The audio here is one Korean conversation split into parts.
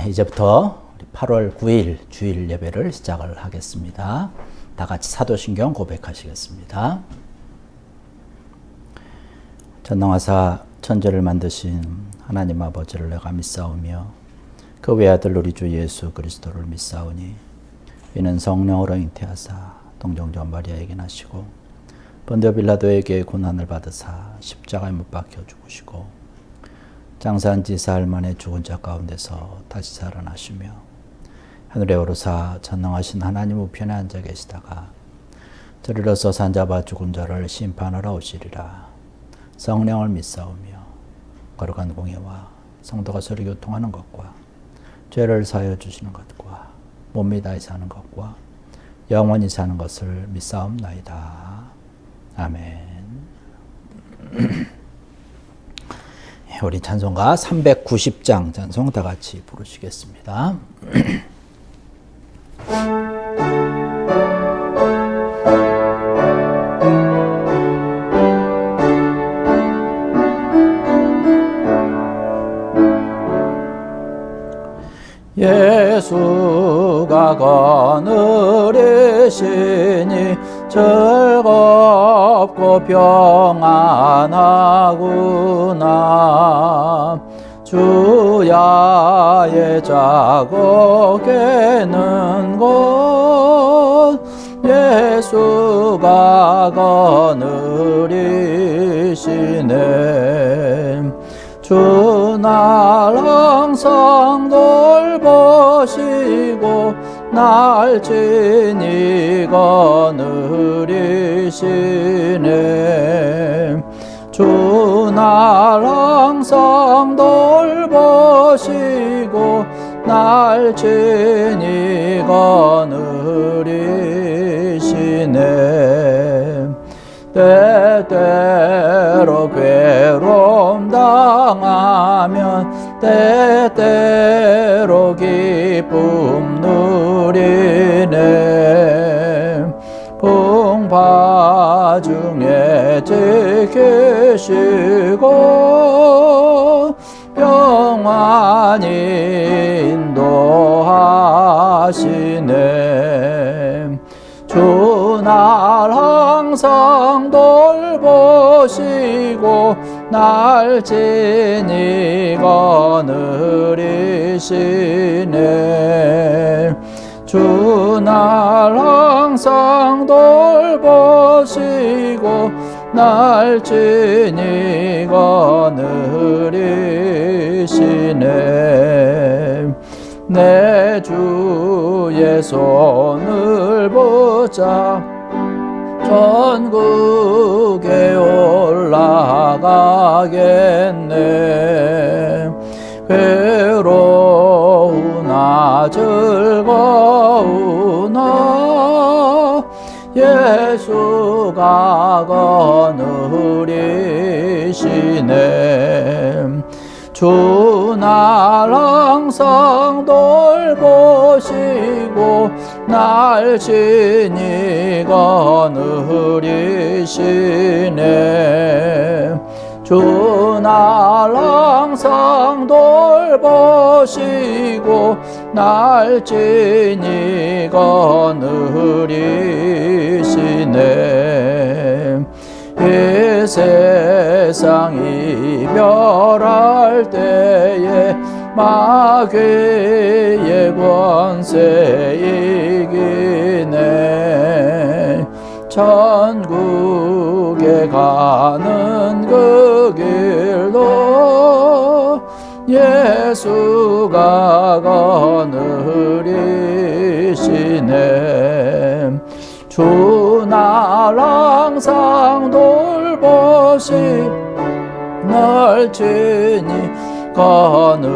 이제부터 8월 9일 주일 예배를 시작을 하겠습니다. 다 같이 사도신경 고백하시겠습니다. 전능하사 천지를 만드신 하나님 아버지를 내가 믿사오며 그 외아들 우리 주 예수 그리스도를 믿사오니 이는 성령으로 잉태하사 동정녀 마리아에게 나시고 본디오 빌라도에게 고난을 받으사 십자가에 못 박혀 죽으시고 장사한 지 사흘 만에 죽은 자 가운데서 다시 살아나시며 하늘에 오르사 전능하신 하나님 우편에 앉아 계시다가 저리로서 산자바 죽은 자를 심판하러 오시리라. 성령을 믿사오며 거룩한 공예와 성도가 서로 교통하는 것과 죄를 사하여 주시는 것과 몸이 다히 사는 것과 영원히 사는 것을 믿사옵나이다. 아멘. 우리 찬송가 390장 찬송 다 같이 부르시겠습니다. 예수가 거느리시니 즐겁고 평안하구나. 주야의 자곡에는 곳 예수가 거느리시네. 주 날 항상 돌보시고 날 친히 거느리시네. 주 날 항상 돌보시고 날 친히 거느리시네. 때때로 괴로움 당하면 때때로 기쁨 누리네. 풍파 중에 지키시고 평안히 인도하시네. 주 날 항상 돌보시고 날 친히 거느리시네. 주 날 항상 돌보시고 날 친히 거느리시네. 내 주의 손을 붙잡 천국에 올라가겠네. 괴로우나 즐거우나 예수가 거느리시네. 주 날 항상 돌보시고 날 친히 거느리시네. 주 날 항상 돌보시고 날 친히 거느리시네. 이 세상 이별할 때에 마귀의 권세 이기네. 천국에 가는 그 길도 예수가 거느리시네. 주 날 항상 돌보시 날 친히 거느리시네.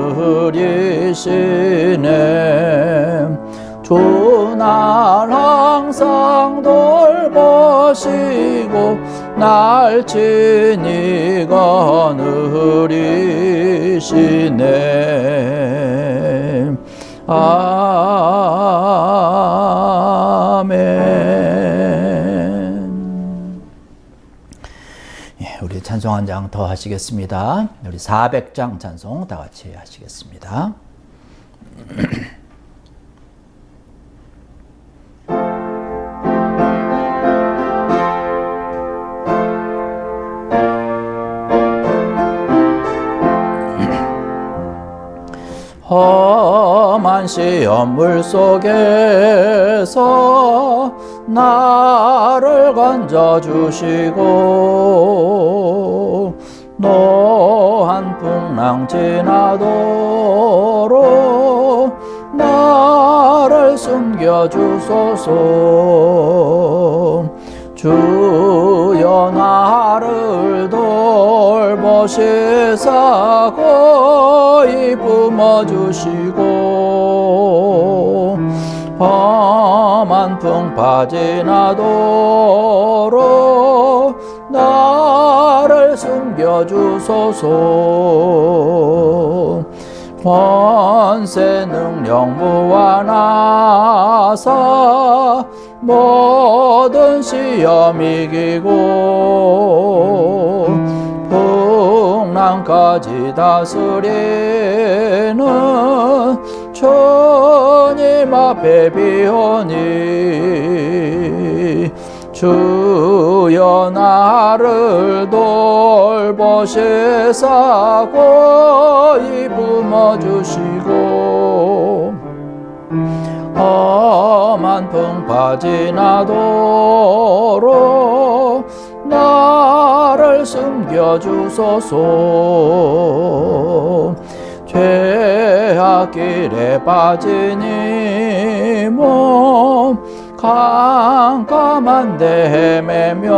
주 날 항상 돌보시고 날 친히 거느리시네. 아멘. 우리 찬송 한 장 더 하시겠습니다. 우리 400장 찬송 다 같이 하시겠습니다. 험한 시험물 속에서 나를 건져주시고 노한 풍랑 지나도록 나를 숨겨주소서. 주여 나를 돌보시사 거의 품어주시고 험한 풍파 지나도록 나를 숨겨주소서. 권세 능력 무한하사 모든 시험 이기고 풍랑까지 다스리는 주님 앞에 비오니 주여 나를 돌보시사 고이 품어주시고 험한 풍파 지나도록 나를 숨겨주소서. 죄악길에 빠진 이 몸 깜깜한데 헤매며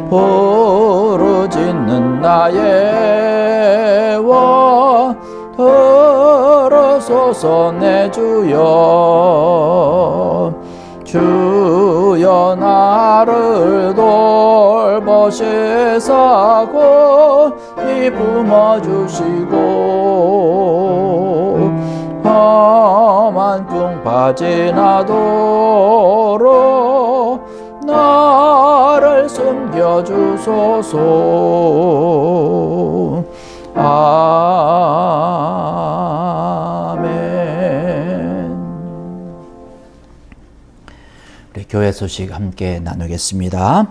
부르짖는 나의 원 들으소서 내 주여. 주여 나를 돌보시사 고이 품어주시고 험한 풍파 지나도록 나를 숨겨주소서. 아멘. 우리 교회 소식 함께 나누겠습니다.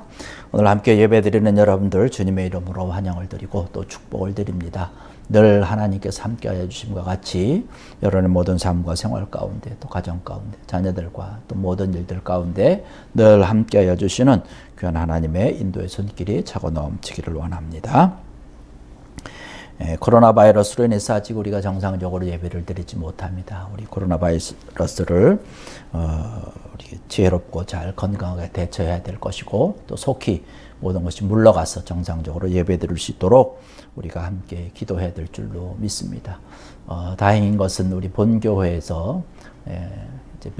오늘 함께 예배드리는 여러분들 주님의 이름으로 환영을 드리고 또 축복을 드립니다. 늘 하나님께서 함께하여 주심과 같이 여러분의 모든 삶과 생활 가운데 또 가정 가운데 자녀들과 또 모든 일들 가운데 늘 함께하여 주시는 귀한 하나님의 인도의 손길이 차고 넘치기를 원합니다. 코로나 바이러스로 인해서 아직 우리가 정상적으로 예배를 드리지 못합니다. 우리 코로나 바이러스를 우리 지혜롭고 잘 건강하게 대처해야 될 것이고 또 속히 모든 것이 물러가서 정상적으로 예배 드릴 수 있도록 우리가 함께 기도해야 될 줄로 믿습니다. 다행인 것은 우리 본교회에서 이제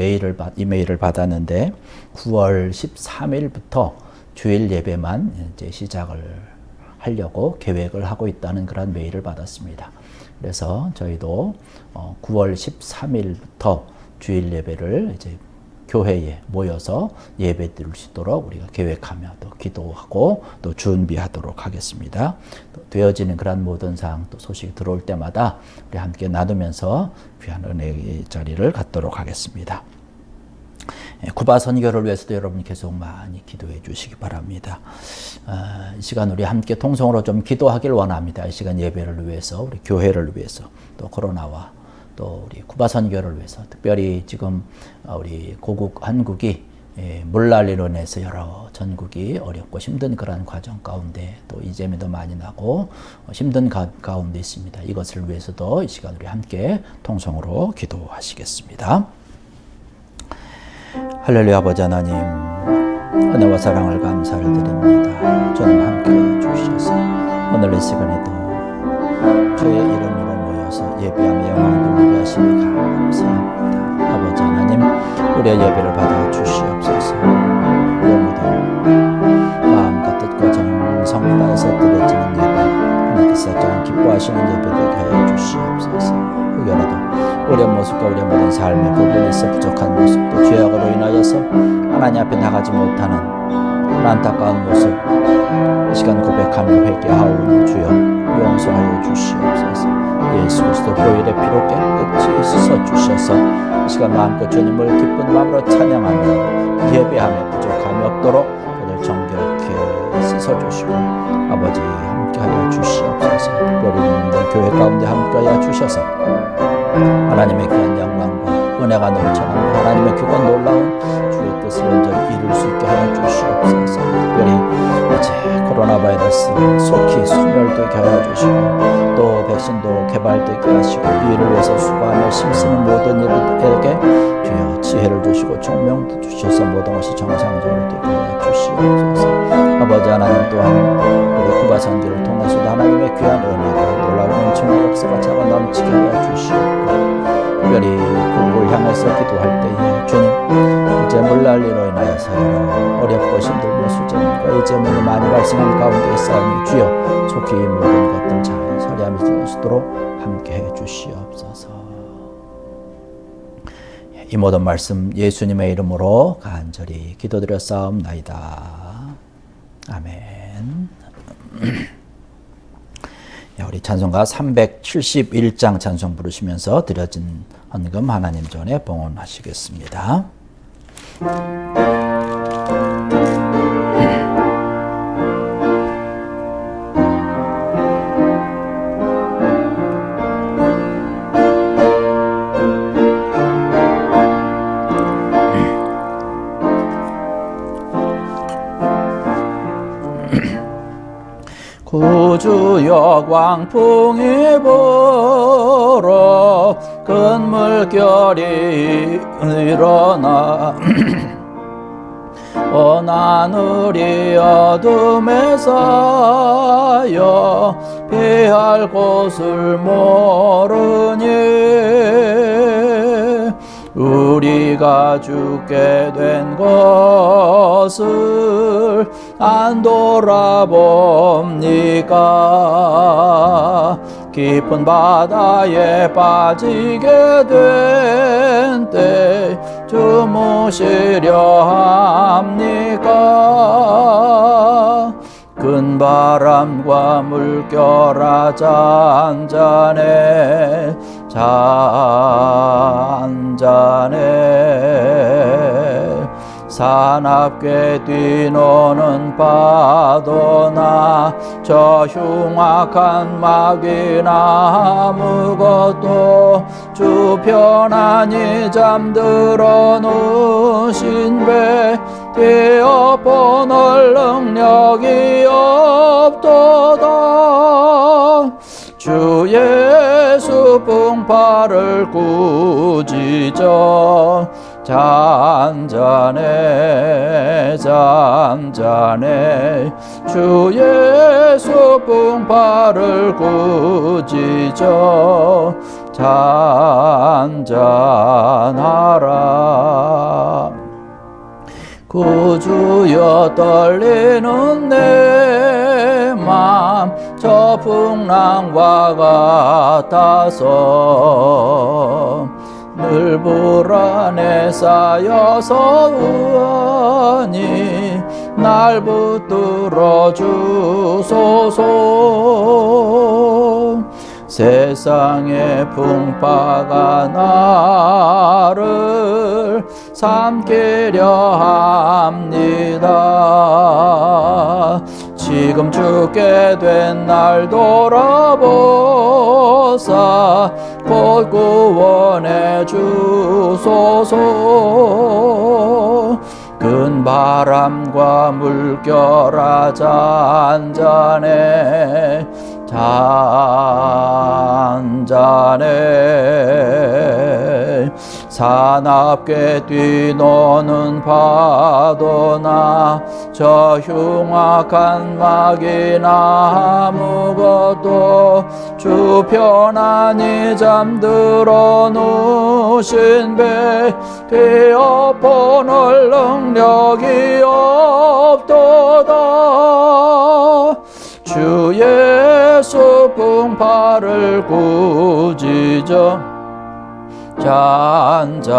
이메일을 받았는데 9월 13일부터 주일 예배만 이제 시작을 하려고 계획을 하고 있다는 그런 메일을 받았습니다. 그래서 저희도 9월 13일부터 주일 예배를 이제 교회에 모여서 예배 드릴 수 있도록 우리가 계획하며 또 기도하고 또 준비하도록 하겠습니다. 또 되어지는 그런 모든 사항 또 소식이 들어올 때마다 우리 함께 나누면서 귀한 은혜의 자리를 갖도록 하겠습니다. 쿠바 선교를 위해서도 여러분 계속 많이 기도해 주시기 바랍니다. 이 시간 우리 함께 통성으로 좀 기도하길 원합니다. 이 시간 예배를 위해서, 우리 교회를 위해서, 또 코로나와 또 우리 쿠바 선교를 위해서, 특별히 지금 우리 고국 한국이 물난리로 인해서 여러 전국이 어렵고 힘든 그런 과정 가운데 또 이재민도 많이 나고 힘든 가운데 있습니다. 이것을 위해서도 이 시간 우리 함께 통성으로 기도하시겠습니다. 할렐루야. 아버지 하나님, 은혜와 사랑을 감사를 드립니다. 주님 함께 주셔서 오늘 이 시간에도 주의 이름으로 모여서 예배하며 영광을 돌리게 하시니 감사합니다. 아버지 하나님, 우리의 예배를 받아 주시옵소서. 우리의 모든 마음과 뜻과 정성 다해서 드려지는 예배, 하나님께서 가장 기뻐하시는 예배 되게 하여 주시옵소서. 혹여라도 우리의 모습과 우리의 모든 삶에 부분이 있어 부족한 모습, 또 죄악으로 인하여서 하나님 앞에 나가지 못하는 안타까운 모습, 이 시간 고백하며 회개하오니 주여 용서하여 주시옵소서. 예수 그리스도 그리스도 보혈의 피로 깨끗이 씻어주셔서 이 시간 마음껏 주님을 기쁜 마음으로 찬양하며 예배함에 부족함이 없도록 그를 정결케 씻어주시고 아버지 함께하여 주시옵소서. 특별히 우리들 교회 가운데 함께하여 주셔서 하나님의 귀한 영광과 은혜가 넘쳐나는 하나님의 크고 놀라운 주의 뜻을 온전히 이룰 수 있게 하여 주시옵소서. 특별히 이제 코로나 바이러스 속히 소멸되게 하여 주시고 또 백신도 개발되게 하시고 이 일을 위해서 수고하며 힘쓰는 모든 이들에게 주여 지혜를 주시고 총명도 주셔서 모든 것이 정상적으로 되게 하여 주시옵소서. 아버지 하나님 또한 우리 쿠바 선교를 통해서도 하나님의 귀한 은혜가 놀라운 은총의 역사가 차가 넘치게 하여 주시옵고 특별히 그를 향해서 기도할 때에 주님 이제 물난리로 인하여서 여러 어렵고 힘들며 수재민과 이재민이 많이 발생한 가운데 싸우니 주여 속히 이 모든 것들 잘 처리하며 수 있도록 함께해 주시옵소서. 이 모든 말씀 예수님의 이름으로 간절히 기도드렸사옵나이다. 아멘. 우리 찬송가 371장 찬송 부르시면서 드려진 헌금 하나님 전에 봉헌하시겠습니다. 구주여 광풍이 불어 큰 물결이 일어나 온 하늘이 어둠에 쌓여 피할 곳을 모르니 우리가 죽게 된 것을 안 돌아봅니까? 깊은 바다에 빠지게 된 때 주무시려 합니까? 큰 바람과 물결아 잔잔해 잔잔해 사납게 뛰노는 파도나 저 흉악한 막이나 아무것도 주 편안히 잠들어 누신 배 뛰어보낼 능력이 없도다. 주 예수 풍파를 꾸짖어 잔잔해 잔잔해 주 예수 풍파를 꾸짖어 잔잔하라. 구주여 떨리는 내 맘 저 풍랑과 같아서 늘 불안에 쌓여서 우환히 날 붙들어 주소서. 세상의 풍파가 나를 삼키려 합니다. 지금 죽게 된 날 돌아보사 곧 구원해 주소서. 큰 바람과 물결아 잔잔해 잔잔해 사납게 뛰노는 파도나 저 흉악한 막이나 아무것도 주 편안히 잠들어 누신 배 뛰어보낼 능력이 없도다. 주 예수 풍파를 꾸짖어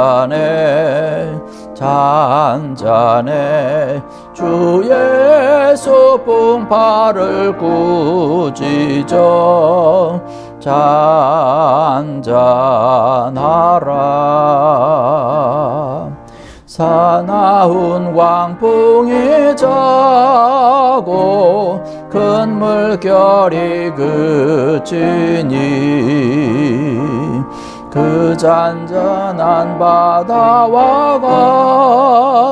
잔잔해 잔잔해 주 예수 풍파를 꾸짖어 잔잔하라. 사나운 광풍이 자고 큰 물결이 그치니 그 잔잔한 바다와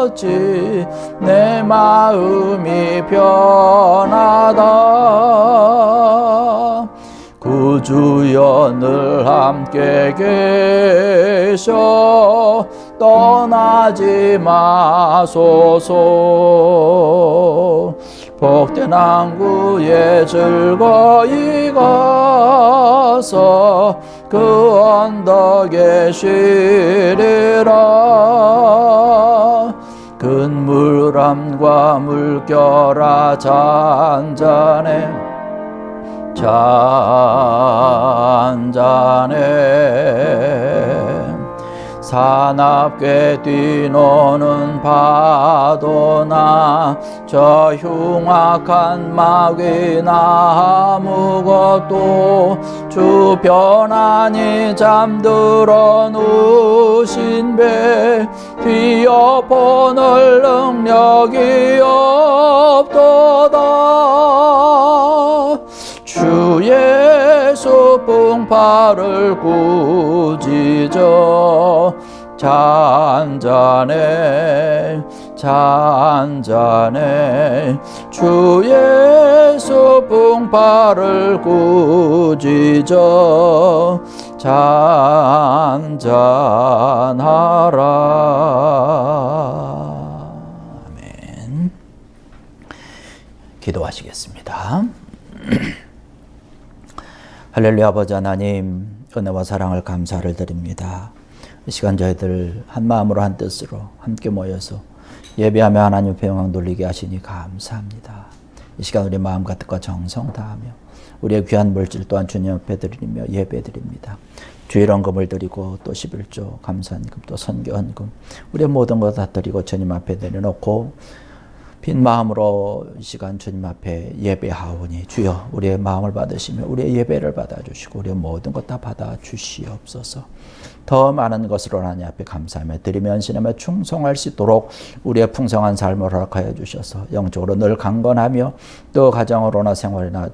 같이 내 마음이 편하다. 구주여 늘 함께 계셔 떠나지 마소서. 복된 항구에 즐거이 가서 그 언덕에 쉬리라. 큰 물함과 물결아 잔잔해 잔잔해. 사납게 뛰노는 파도나 저 흉악한 마귀나 아무것도 주 편안히 잠들어 누신 배 뒤엎어낼 능력이 없도다. 주 예수 풍파를 꾸짖어 잔잔해 잔잔해. 주 예수 풍파를 꾸짖어 잔잔하라. 아멘. 기도하시겠습니다. 할렐루야. 아버지 하나님, 은혜와 사랑을 감사를 드립니다. 이 시간 저희들 한 마음으로 한 뜻으로 함께 모여서 예배하며 하나님 영광 돌리게 하시니 감사합니다. 이 시간 우리 마음과 뜻과 정성 다하며 우리의 귀한 물질 또한 주님 앞에 드리며 예배 드립니다. 주일 헌금을 드리고 또 11조 감사헌금 또 선교헌금 우리의 모든 것 다 드리고 주님 앞에 내려놓고 빈 마음으로 이 시간 주님 앞에 예배하오니 주여 우리의 마음을 받으시며 우리의 예배를 받아주시고 우리의 모든 것 다 받아주시옵소서. 더 많은 것으로 하나님 앞에 감사하며 드리며 헌신하며 충성할 수 있도록 우리의 풍성한 삶을 허락하여 주셔서 영적으로 늘 강건하며 또 가정으로나 생활이나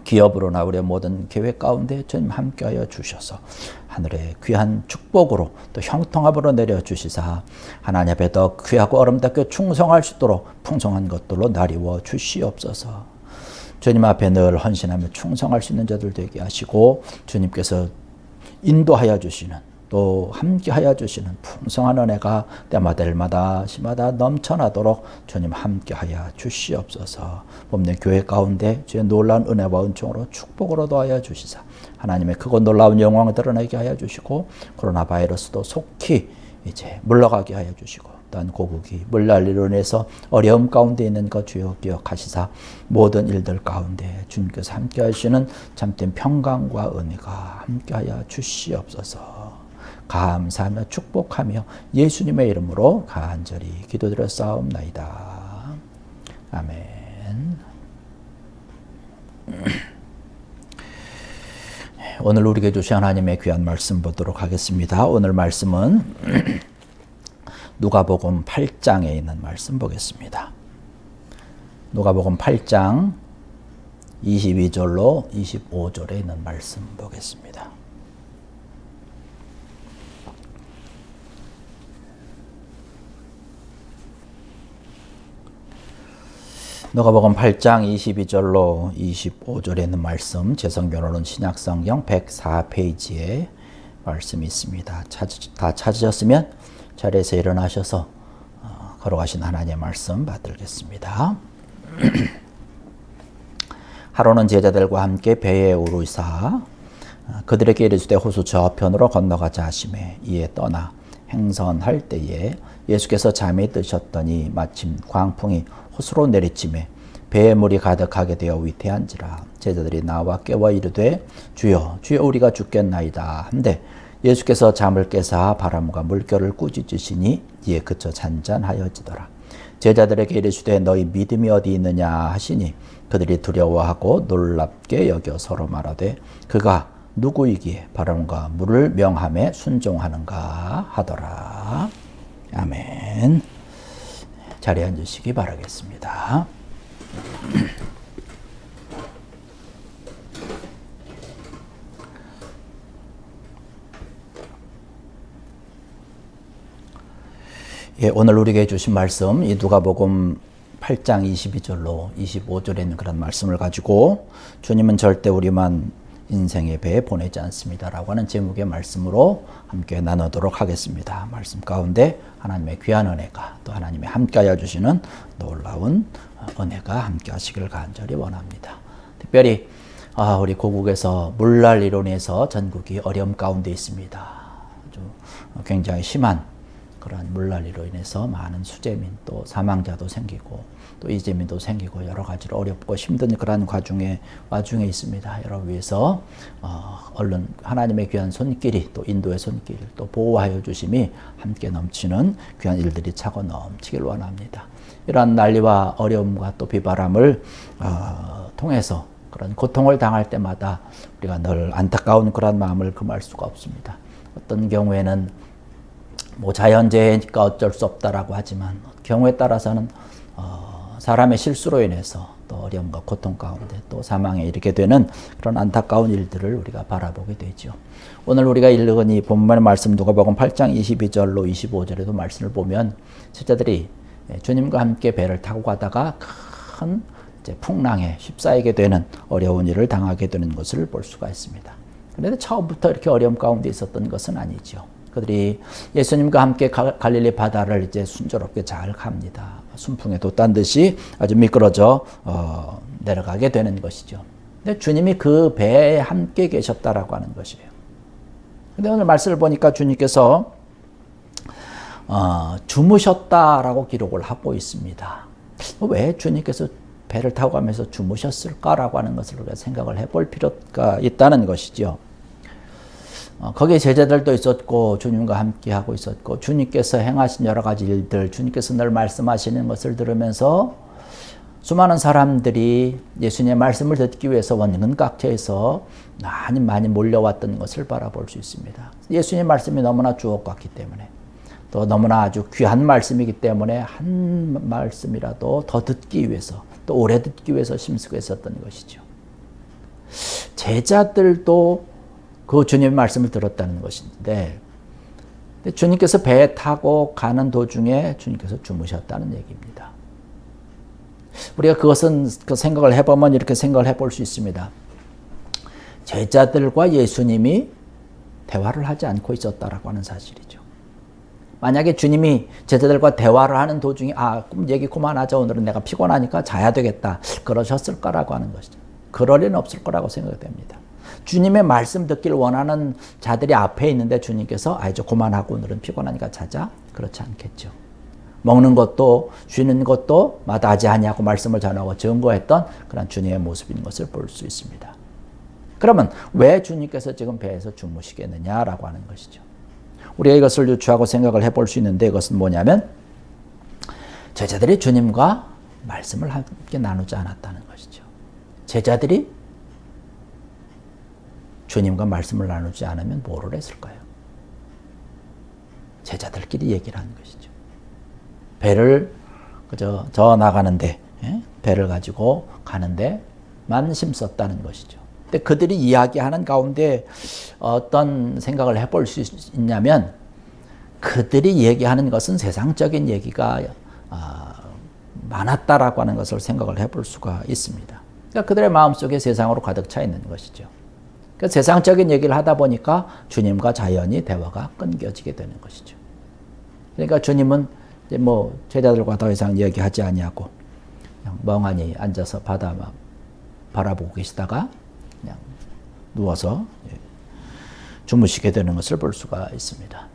기업으로나 우리의 모든 계획 가운데 주님 함께하여 주셔서 하늘의 귀한 축복으로 또 형통함으로 내려주시사 하나님 앞에 더 귀하고 아름답게 충성할 수 있도록 풍성한 것들로 나리워 주시옵소서. 주님 앞에 늘 헌신하며 충성할 수 있는 자들 되게 하시고 주님께서 인도하여 주시는 또 함께하여 주시는 풍성한 은혜가 때마다 일마다 시마다 넘쳐나도록 주님 함께하여 주시옵소서. 봄내 교회 가운데 주의 놀라운 은혜와 은총으로 축복으로 도하여 주시사 하나님의 크고 놀라운 영광을 드러내게 하여 주시고 코로나 바이러스도 속히 이제 물러가게 하여 주시고 또한 고국이 물난리로 인해서 어려움 가운데 있는 것 주여 기억하시사 모든 일들 가운데 주님께서 함께 하시는 참된 평강과 은혜가 함께하여 주시옵소서. 감사하며 축복하며 예수님의 이름으로 간절히 기도드려 싸움나이다. 아멘. 오늘 우리에게 주신 하나님의 귀한 말씀 보도록 하겠습니다. 오늘 말씀은 누가복음 8장에 있는 말씀 보겠습니다. 누가복음 8장 22절로 25절에 있는 말씀 보겠습니다. 누가복음 8장 22절로 25절에 있는 말씀, 제 성경으로는 신약성경 104페이지에 말씀이 있습니다. 다 찾으셨으면 자리에서 일어나셔서 걸어가신 하나님의 말씀 받들겠습니다. 하루는 제자들과 함께 배에 오르사 그들에게 이르시되 호수 저편으로 건너가자 하시매 이에 떠나 행선할 때에 예수께서 잠이 드셨더니 마침 광풍이 호수로 내리치매 배에 물이 가득하게 되어 위태한지라 제자들이 나와 깨워 이르되 주여 주여 우리가 죽겠나이다 한데 예수께서 잠을 깨사 바람과 물결을 꾸짖으시니 이에 그쳐 잔잔하여지더라. 제자들에게 이르시되 너희 믿음이 어디 있느냐 하시니 그들이 두려워하고 놀랍게 여겨 서로 말하되 그가 누구이기에 바람과 물을 명함에 순종하는가 하더라. 아멘. 자리에 앉으시기 바라겠습니다. 예, 오늘 우리에게 주신 말씀, 이 누가복음 8장 22절로 25절에 있는 그런 말씀을 가지고 주님은 절대 우리만 인생의 배에 보내지 않습니다라고 하는 제목의 말씀으로 함께 나누도록 하겠습니다. 말씀 가운데 하나님의 귀한 은혜가 또 하나님의 함께하여 주시는 놀라운 은혜가 함께 하시길 간절히 원합니다. 특별히 우리 고국에서 물난리로 인해서 전국이 어려움 가운데 있습니다. 아주 굉장히 심한 그러한 물난리로 인해서 많은 수재민 또 사망자도 생기고 또 이재민도 생기고 여러 가지로 어렵고 힘든 그러한 와중에 있습니다. 여러분 위해서 얼른 하나님의 귀한 손길이 또 인도의 손길 또 보호하여 주심이 함께 넘치는 귀한 일들이 차고 넘치길 원합니다. 이러한 난리와 어려움과 또 비바람을 통해서 그런 고통을 당할 때마다 우리가 늘 안타까운 그런 마음을 금할 수가 없습니다. 어떤 경우에는 자연재해니까 어쩔 수 없다라고 하지만 경우에 따라서는 사람의 실수로 인해서 또 어려움과 고통 가운데 또 사망에 이르게 되는 그런 안타까운 일들을 우리가 바라보게 되죠. 오늘 우리가 읽은 이 본문의 말씀 누가복음 8장 22절로 25절에도 말씀을 보면 제자들이 주님과 함께 배를 타고 가다가 큰 풍랑에 휩싸이게 되는 어려운 일을 당하게 되는 것을 볼 수가 있습니다. 그런데 처음부터 이렇게 어려움 가운데 있었던 것은 아니죠. 그들이 예수님과 함께 갈릴리 바다를 이제 순조롭게 잘 갑니다. 순풍에 돛단 듯이 아주 미끄러져 내려가게 되는 것이죠. 근데 주님이 그 배에 함께 계셨다라고 하는 것이에요. 근데 오늘 말씀을 보니까 주님께서 주무셨다라고 기록을 하고 있습니다. 왜 주님께서 배를 타고 가면서 주무셨을까라고 하는 것을 우리가 생각을 해볼 필요가 있다는 것이죠. 거기에 제자들도 있었고 주님과 함께 하고 있었고 주님께서 행하신 여러 가지 일들, 주님께서 늘 말씀하시는 것을 들으면서 수많은 사람들이 예수님의 말씀을 듣기 위해서 원근 각처에서 많이 몰려왔던 것을 바라볼 수 있습니다. 예수님의 말씀이 너무나 주옥 같기 때문에 또 너무나 아주 귀한 말씀이기 때문에 한 말씀이라도 더 듣기 위해서 또 오래 듣기 위해서 심수했었던 것이죠. 제자들도 그 주님의 말씀을 들었다는 것인데 주님께서 배에 타고 가는 도중에 주님께서 주무셨다는 얘기입니다. 우리가 그것은 그 생각을 해보면 이렇게 생각을 해볼 수 있습니다. 제자들과 예수님이 대화를 하지 않고 있었다라고 하는 사실이죠. 만약에 주님이 제자들과 대화를 하는 도중에 얘기 그만하자, 오늘은 내가 피곤하니까 자야 되겠다, 그러셨을까라고 하는 것이죠. 그럴 리는 없을 거라고 생각됩니다. 주님의 말씀 듣기를 원하는 자들이 앞에 있는데 주님께서 이제 그만하고 오늘은 피곤하니까 자자, 그렇지 않겠죠. 먹는 것도 쉬는 것도 마다하지 아니하고 말씀을 전하고 증거했던 그런 주님의 모습인 것을 볼 수 있습니다. 그러면 왜 주님께서 지금 배에서 주무시겠느냐라고 하는 것이죠. 우리가 이것을 유추하고 생각을 해볼 수 있는데 이것은 뭐냐면 제자들이 주님과 말씀을 함께 나누지 않았다는 것이죠. 제자들이 주님과 말씀을 나누지 않으면 뭐를 했을까요? 제자들끼리 얘기를 하는 것이죠. 배를 저 나가는데 배를 가지고 가는데만 힘썼다는 것이죠. 근데 그들이 이야기하는 가운데 어떤 생각을 해볼 수 있냐면 그들이 얘기하는 것은 세상적인 얘기가 많았다라고 하는 것을 생각을 해볼 수가 있습니다. 그러니까 그들의 마음속에 세상으로 가득 차 있는 것이죠. 그러니까 세상적인 얘기를 하다 보니까 주님과 자연히 대화가 끊겨지게 되는 것이죠. 그러니까 주님은 이제 제자들과 더 이상 얘기하지 아니하고 그냥 멍하니 앉아서 바다만 바라보고 계시다가 그냥 누워서 주무시게 되는 것을 볼 수가 있습니다.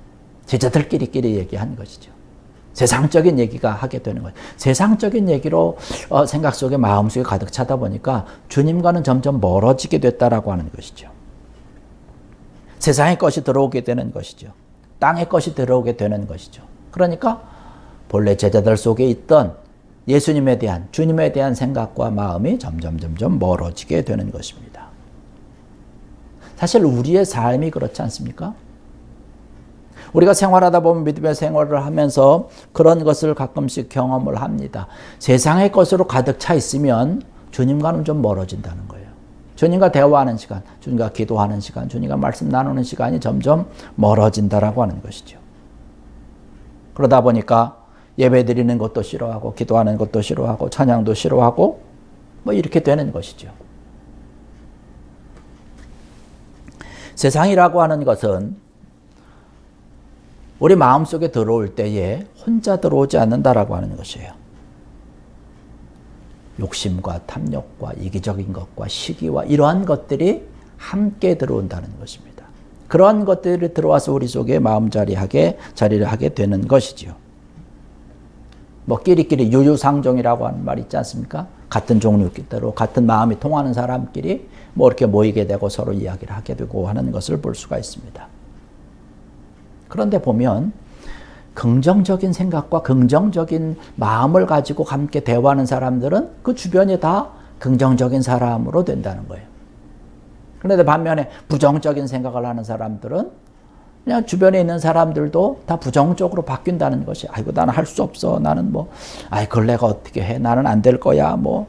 제자들끼리 얘기한 것이죠. 세상적인 얘기가 하게 되는 거죠. 세상적인 얘기로 생각 속에 마음 속에 가득 차다 보니까 주님과는 점점 멀어지게 됐다라고 하는 것이죠. 세상의 것이 들어오게 되는 것이죠. 땅의 것이 들어오게 되는 것이죠. 그러니까 본래 제자들 속에 있던 예수님에 대한, 주님에 대한 생각과 마음이 점점 멀어지게 되는 것입니다. 사실 우리의 삶이 그렇지 않습니까? 우리가 생활하다 보면 믿음의 생활을 하면서 그런 것을 가끔씩 경험을 합니다. 세상의 것으로 가득 차 있으면 주님과는 좀 멀어진다는 거예요. 주님과 대화하는 시간, 주님과 기도하는 시간, 주님과 말씀 나누는 시간이 점점 멀어진다라고 하는 것이죠. 그러다 보니까 예배 드리는 것도 싫어하고, 기도하는 것도 싫어하고, 찬양도 싫어하고, 뭐 이렇게 되는 것이죠. 세상이라고 하는 것은 우리 마음속에 들어올 때에 혼자 들어오지 않는다라고 하는 것이에요. 욕심과 탐욕과 이기적인 것과 시기와 이러한 것들이 함께 들어온다는 것입니다. 그러한 것들이 들어와서 우리 속에 자리를 하게 되는 것이죠. 뭐 끼리끼리 유유상종이라고 하는 말 있지 않습니까? 같은 종류대로 같은 마음이 통하는 사람끼리 뭐 이렇게 모이게 되고 서로 이야기를 하게 되고 하는 것을 볼 수가 있습니다. 그런데 보면 긍정적인 생각과 긍정적인 마음을 가지고 함께 대화하는 사람들은 그 주변이 다 긍정적인 사람으로 된다는 거예요. 그런데 반면에 부정적인 생각을 하는 사람들은 그냥 주변에 있는 사람들도 다 부정적으로 바뀐다는 것이, 아이고 나는 할 수 없어, 나는 뭐 그걸 내가 어떻게 해, 나는 안 될 거야, 뭐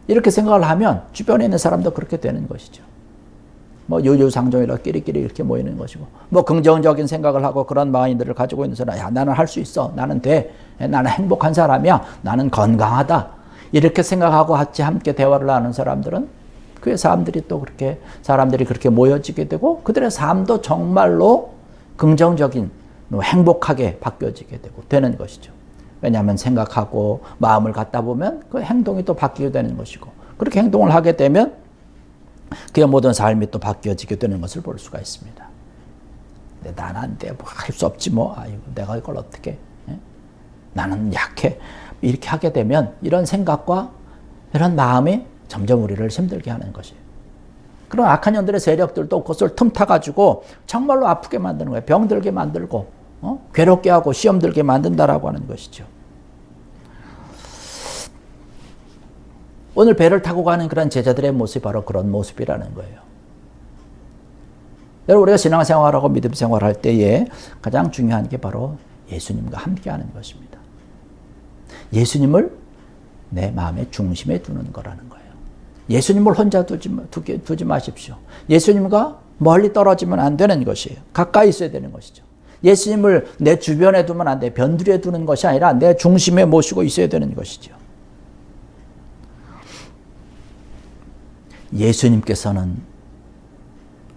이렇게 생각을 하면 주변에 있는 사람도 그렇게 되는 것이죠. 뭐 유유상종이라 끼리끼리 이렇게 모이는 것이고, 뭐 긍정적인 생각을 하고 그런 마인드를 가지고 있는 사람, 야 나는 할 수 있어, 나는 돼, 나는 행복한 사람이야, 나는 건강하다, 이렇게 생각하고 같이 함께 대화를 하는 사람들은 그 사람들이 그렇게 모여지게 되고 그들의 삶도 정말로 긍정적인 행복하게 바뀌어지게 되는 것이죠. 왜냐하면 생각하고 마음을 갖다 보면 그 행동이 또 바뀌게 되는 것이고, 그렇게 행동을 하게 되면 그의 모든 삶이 또 바뀌어지게 되는 것을 볼 수가 있습니다. 근데 나는 안 돼, 뭐 할 수 없지 뭐, 아이고 내가 이걸 어떻게 해? 나는 약해, 이렇게 하게 되면 이런 생각과 이런 마음이 점점 우리를 힘들게 하는 것이에요. 그런 악한 영들의 세력들도 그것을 틈타가지고 정말로 아프게 만드는 거예요. 병들게 만들고 괴롭게 하고 시험 들게 만든다라고 하는 것이죠. 오늘 배를 타고 가는 그런 제자들의 모습이 바로 그런 모습이라는 거예요. 여러분, 우리가 신앙생활하고 믿음 생활할 때에 가장 중요한 게 바로 예수님과 함께하는 것입니다. 예수님을 내 마음의 중심에 두는 거라는 거예요. 예수님을 혼자 두지 마십시오. 예수님과 멀리 떨어지면 안 되는 것이에요. 가까이 있어야 되는 것이죠. 예수님을 내 주변에 두면 안 돼. 변두리에 두는 것이 아니라 내 중심에 모시고 있어야 되는 것이죠. 예수님께서는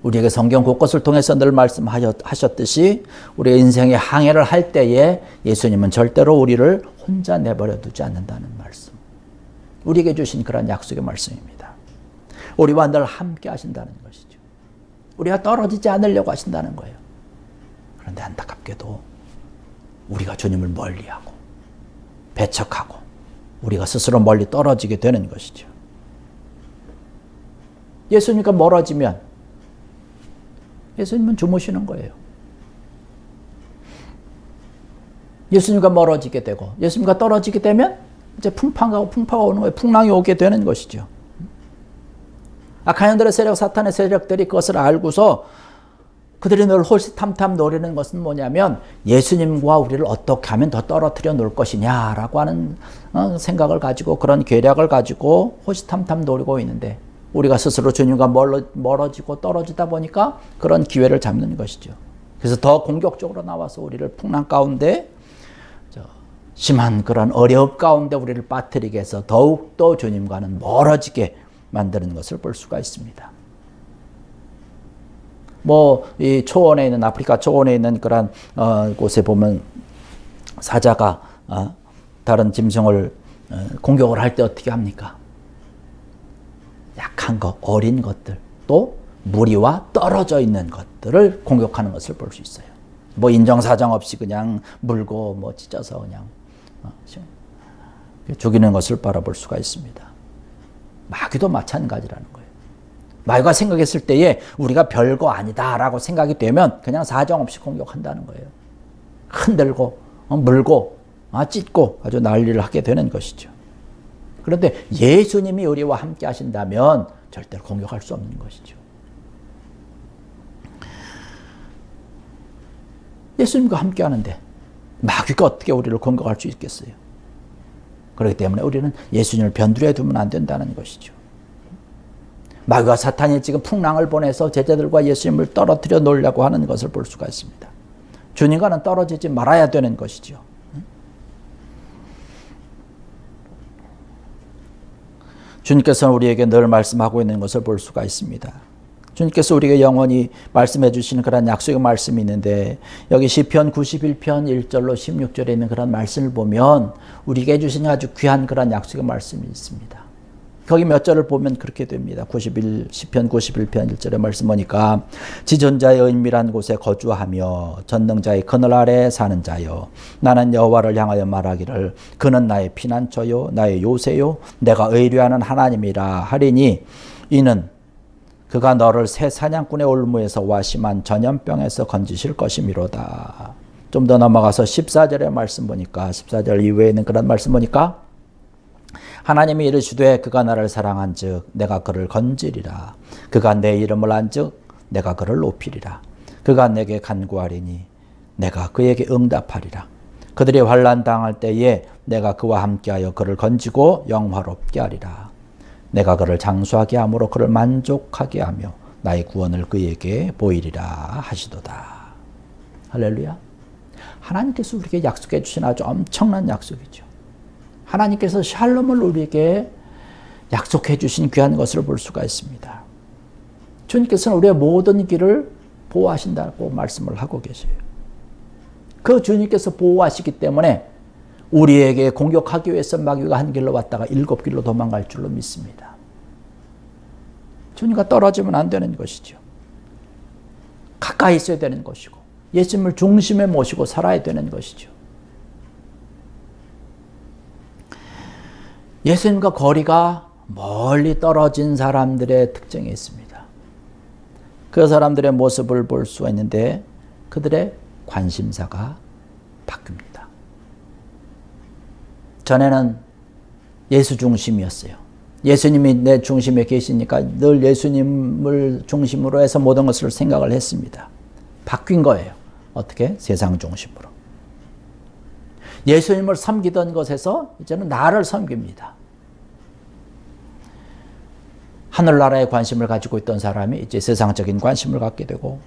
우리에게 성경 곳곳을 통해서 늘 말씀하셨듯이 우리의 인생의 항해를 할 때에 예수님은 절대로 우리를 혼자 내버려 두지 않는다는 말씀. 우리에게 주신 그런 약속의 말씀입니다. 우리와 늘 함께 하신다는 것이죠. 우리가 떨어지지 않으려고 하신다는 거예요. 그런데 안타깝게도 우리가 주님을 멀리하고 배척하고 우리가 스스로 멀리 떨어지게 되는 것이죠. 예수님과 멀어지면 예수님은 주무시는 거예요. 예수님과 멀어지게 되고 예수님과 떨어지게 되면 이제 풍파가 오는 거예요. 풍랑이 오게 되는 것이죠. 악한 영들의 세력, 사탄의 세력들이 그것을 알고서 그들이 늘 호시탐탐 노리는 것은 뭐냐면 예수님과 우리를 어떻게 하면 더 떨어뜨려 놓을 것이냐라고 하는 생각을 가지고 그런 계략을 가지고 호시탐탐 노리고 있는데 우리가 스스로 주님과 멀어지고 떨어지다 보니까 그런 기회를 잡는 것이죠. 그래서 더 공격적으로 나와서 우리를 풍랑 가운데 심한 그런 어려움 가운데 우리를 빠뜨리게 해서 더욱더 주님과는 멀어지게 만드는 것을 볼 수가 있습니다. 이 초원에 있는, 아프리카 초원에 있는 그런 곳에 보면 사자가 다른 짐승을 공격을 할 때 어떻게 합니까? 약한 것, 어린 것들, 또 무리와 떨어져 있는 것들을 공격하는 것을 볼 수 있어요. 인정사정 없이 그냥 물고 찢어서 그냥 죽이는 것을 바라볼 수가 있습니다. 마귀도 마찬가지라는 거예요. 마귀가 생각했을 때에 우리가 별거 아니다라고 생각이 되면 그냥 사정 없이 공격한다는 거예요. 흔들고 물고 찢고 아주 난리를 하게 되는 것이죠. 그런데 예수님이 우리와 함께 하신다면 절대로 공격할 수 없는 것이죠. 예수님과 함께 하는데 마귀가 어떻게 우리를 공격할 수 있겠어요? 그렇기 때문에 우리는 예수님을 변두리에 두면 안 된다는 것이죠. 마귀와 사탄이 지금 풍랑을 보내서 제자들과 예수님을 떨어뜨려 놓으려고 하는 것을 볼 수가 있습니다. 주님과는 떨어지지 말아야 되는 것이죠. 주님께서는 우리에게 늘 말씀하고 있는 것을 볼 수가 있습니다. 주님께서 우리에게 영원히 말씀해 주시는 그런 약속의 말씀이 있는데 여기 시편 91편 1절로 16절에 있는 그런 말씀을 보면 우리에게 주신 아주 귀한 그런 약속의 말씀이 있습니다. 거기 몇 절을 보면 그렇게 됩니다. 시편 91편 1절의 말씀 보니까 지존자의 은밀한 곳에 거주하며 전능자의 그늘 아래 사는 자여 나는 여호와를 향하여 말하기를 그는 나의 피난처요 나의 요새요 내가 의뢰하는 하나님이라 하리니 이는 그가 너를 새 사냥꾼의 올무에서와 심한 전염병에서 건지실 것이미로다. 좀 더 넘어가서 14절의 말씀 보니까 14절 이후에 있는 그런 말씀 보니까 하나님이 이르시되 그가 나를 사랑한즉 내가 그를 건지리라. 그가 내 이름을 안즉 내가 그를 높이리라. 그가 내게 간구하리니 내가 그에게 응답하리라. 그들이 환난 당할 때에 내가 그와 함께하여 그를 건지고 영화롭게 하리라. 내가 그를 장수하게 함으로 그를 만족하게 하며 나의 구원을 그에게 보이리라 하시도다. 할렐루야. 하나님께서 우리에게 약속해 주신 아주 엄청난 약속이죠. 하나님께서 샬롬을 우리에게 약속해 주신 귀한 것을 볼 수가 있습니다. 주님께서는 우리의 모든 길을 보호하신다고 말씀을 하고 계세요. 그 주님께서 보호하시기 때문에 우리에게 공격하기 위해서 마귀가 한 길로 왔다가 7길로 도망갈 줄로 믿습니다. 주님과 떨어지면 안 되는 것이죠. 가까이 있어야 되는 것이고 예수님을 중심에 모시고 살아야 되는 것이죠. 예수님과 거리가 멀리 떨어진 사람들의 특징이 있습니다. 그 사람들의 모습을 볼 수가 있는데 그들의 관심사가 바뀝니다. 전에는 예수 중심이었어요. 예수님이 내 중심에 계시니까 늘 예수님을 중심으로 해서 모든 것을 생각을 했습니다. 바뀐 거예요. 어떻게? 세상 중심으로. 예수님을 섬기던 것에서 이제는 나를 섬깁니다. 하늘나라에 관심을 가지고 있던 사람이 이제 세상적인 관심을 갖게 되고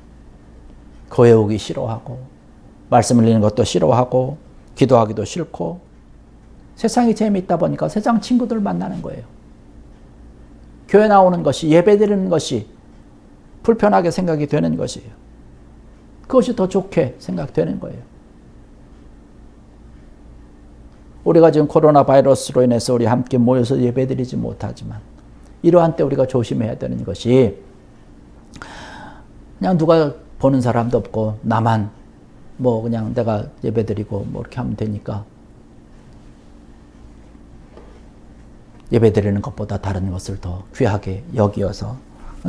교회 오기 싫어하고 말씀 읽는 것도 싫어하고 기도하기도 싫고 세상이 재미있다 보니까 세상 친구들 만나는 거예요. 교회 나오는 것이 예배드리는 것이 불편하게 생각이 되는 것이에요. 그것이 더 좋게 생각되는 거예요. 우리가 지금 코로나 바이러스로 인해서 우리 함께 모여서 예배드리지 못하지만 이러한 때 우리가 조심해야 되는 것이 그냥 누가 보는 사람도 없고 나만 뭐 그냥 내가 예배드리고 뭐 이렇게 하면 되니까 예배드리는 것보다 다른 것을 더 귀하게 여기어서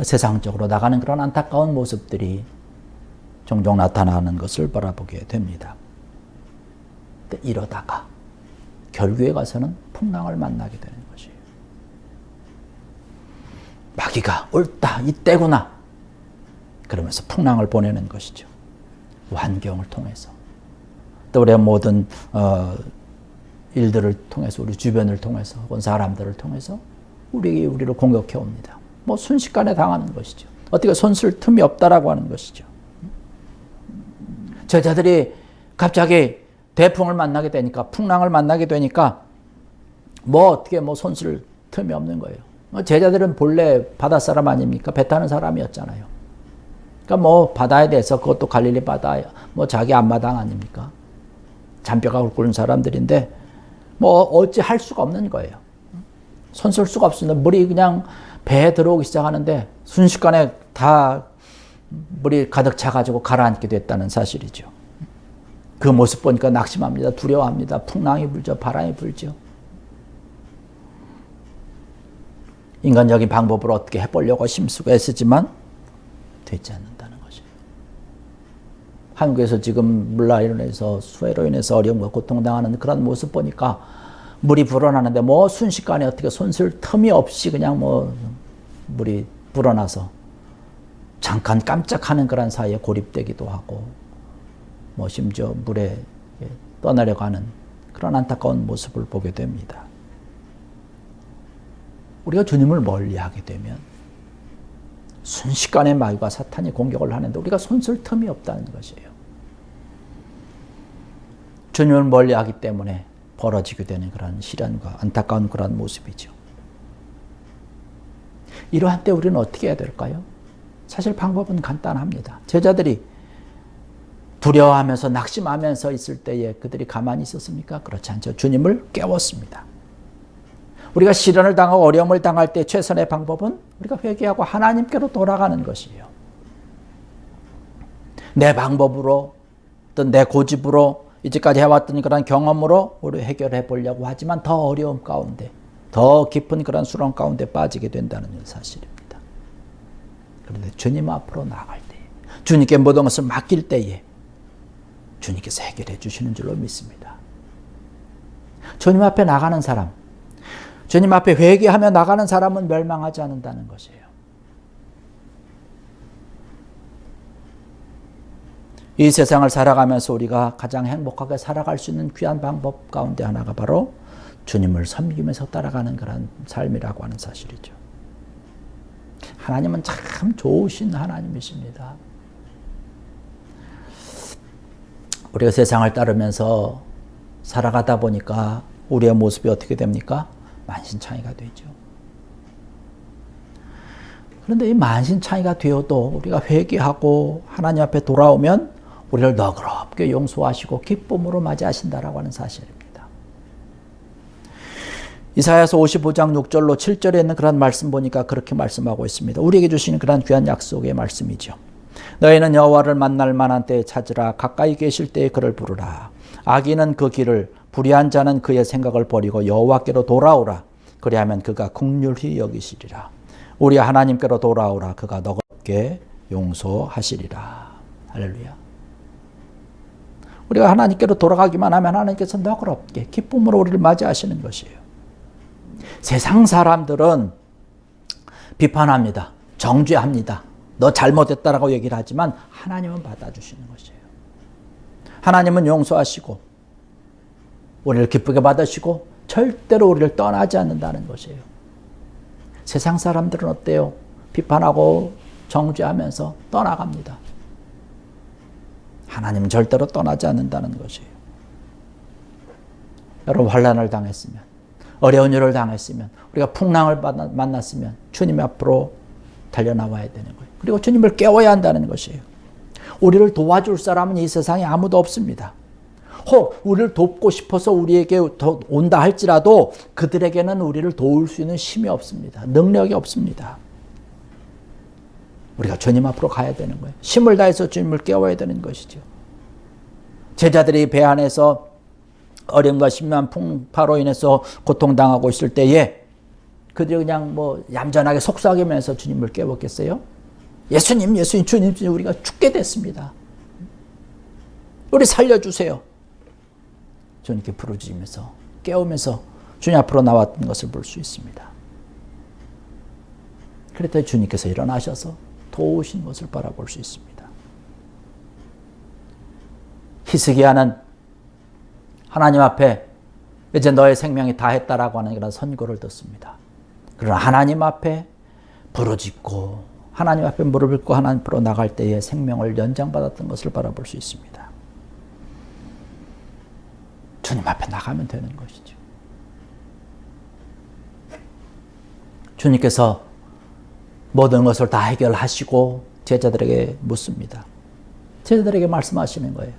세상적으로 나가는 그런 안타까운 모습들이 종종 나타나는 것을 바라보게 됩니다. 이러다가 결국에 가서는 풍랑을 만나게 되는 것이에요. 마귀가 옳다, 이때구나. 그러면서 풍랑을 보내는 것이죠. 환경을 통해서. 또 우리의 모든 일들을 통해서, 우리 주변을 통해서, 혹은 사람들을 통해서 우리를 공격해 옵니다. 뭐 순식간에 당하는 것이죠. 어떻게 손쓸 틈이 없다라고 하는 것이죠. 제자들이 갑자기 대풍을 만나게 되니까, 풍랑을 만나게 되니까 어떻게 손쓸 틈이 없는 거예요. 제자들은 본래 바닷사람 아닙니까? 배 타는 사람이었잖아요. 그러니까 바다에 대해서 그것도 갈릴리 바다, 자기 앞마당 아닙니까? 잔뼈가 굵은 사람들인데 어찌 할 수가 없는 거예요. 손쓸 수가 없습니다. 물이 그냥 배에 들어오기 시작하는데 순식간에 다 물이 가득 차가지고 가라앉게 됐다는 사실이죠. 그 모습 보니까 낙심합니다. 두려워합니다. 풍랑이 불죠. 바람이 불죠. 인간적인 방법으로 어떻게 해보려고 힘쓰고 애쓰지만 되지 않는다는 것이에요. 한국에서 지금 물난이로 인해서 수해로 인해서 어려움과 고통당하는 그런 모습 보니까 물이 불어나는데 뭐 순식간에 어떻게 손쓸 틈이 없이 그냥 뭐 물이 불어나서 잠깐 깜짝하는 그런 사이에 고립되기도 하고 뭐 심지어 물에 떠나려고 하는 그런 안타까운 모습을 보게 됩니다. 우리가 주님을 멀리하게 되면 순식간에 마귀와 사탄이 공격을 하는데 우리가 손쓸 틈이 없다는 것이에요. 주님을 멀리하기 때문에 벌어지게 되는 그런 시련과 안타까운 그런 모습이죠. 이러한 때 우리는 어떻게 해야 될까요? 사실 방법은 간단합니다. 제자들이 두려워하면서 낙심하면서 있을 때에 그들이 가만히 있었습니까? 그렇지 않죠. 주님을 깨웠습니다. 우리가 시련을 당하고 어려움을 당할 때 최선의 방법은 우리가 회개하고 하나님께로 돌아가는 것이에요. 내 방법으로 어떤 내 고집으로 이제까지 해왔던 그런 경험으로 우리 해결해 보려고 하지만 더 어려움 가운데 더 깊은 그런 수렁 가운데 빠지게 된다는 사실입니다. 그런데 주님 앞으로 나갈 때 주님께 모든 것을 맡길 때에 주님께서 해결해 주시는 줄로 믿습니다. 주님 앞에 나가는 사람, 주님 앞에 회개하며 나가는 사람은 멸망하지 않는다는 것이에요. 이 세상을 살아가면서 우리가 가장 행복하게 살아갈 수 있는 귀한 방법 가운데 하나가 바로 주님을 섬기면서 따라가는 그런 삶이라고 하는 사실이죠. 하나님은 참 좋으신 하나님이십니다. 우리가 세상을 따르면서 살아가다 보니까 우리의 모습이 어떻게 됩니까? 만신창이가 되죠. 그런데 이 만신창이가 되어도 우리가 회개하고 하나님 앞에 돌아오면 우리를 너그럽게 용서하시고 기쁨으로 맞이하신다라고 하는 사실입니다. 이사야서 55장 6절로 7절에 있는 그런 말씀 보니까 그렇게 말씀하고 있습니다. 우리에게 주시는 그런 귀한 약속의 말씀이죠. 너희는 여호와를 만날 만한 때에 찾으라. 가까이 계실 때에 그를 부르라. 악인은 그 길을, 불의한 자는 그의 생각을 버리고 여호와께로 돌아오라. 그리하면 그가 긍휼히 여기시리라. 우리 하나님께로 돌아오라. 그가 너그럽게 용서하시리라. 할렐루야. 우리가 하나님께로 돌아가기만 하면 하나님께서 너그럽게 기쁨으로 우리를 맞이하시는 것이에요. 세상 사람들은 비판합니다. 정죄합니다. 너 잘못했다라고 얘기를 하지만 하나님은 받아주시는 것이에요. 하나님은 용서하시고 우리를 기쁘게 받으시고 절대로 우리를 떠나지 않는다는 것이에요. 세상 사람들은 어때요? 비판하고 정죄하면서 떠나갑니다. 하나님은 절대로 떠나지 않는다는 것이에요. 여러분, 환난을 당했으면, 어려운 일을 당했으면, 우리가 풍랑을 만났으면 주님 앞으로 달려나와야 되는 거예요. 그리고 주님을 깨워야 한다는 것이에요. 우리를 도와줄 사람은 이 세상에 아무도 없습니다. 혹 우리를 돕고 싶어서 우리에게 온다 할지라도 그들에게는 우리를 도울 수 있는 힘이 없습니다. 능력이 없습니다. 우리가 주님 앞으로 가야 되는 거예요. 힘을 다해서 주님을 깨워야 되는 것이죠. 제자들이 배 안에서 어려움과 심한 풍파로 인해서 고통당하고 있을 때에 그들이 그냥 뭐 얌전하게 속삭이면서 주님을 깨웠겠어요? 예수님, 주님, 우리가 죽게 됐습니다. 우리 살려주세요. 주님께 부르짖으면서 깨우면서 주님 앞으로 나왔던 것을 볼 수 있습니다. 그랬더니 주님께서 일어나셔서 도우신 것을 바라볼 수 있습니다. 히스기야는 하나님 앞에 이제 너의 생명이 다했다라고 하는 그런 선고를 듣습니다. 그러나 하나님 앞에 부르짖고 하나님 앞에 무릎 꿇고 하나님 앞으로 나갈 때에 생명을 연장받았던 것을 바라볼 수 있습니다. 주님 앞에 나가면 되는 것이죠. 주님께서 모든 것을 다 해결하시고 제자들에게 묻습니다. 제자들에게 말씀하시는 거예요.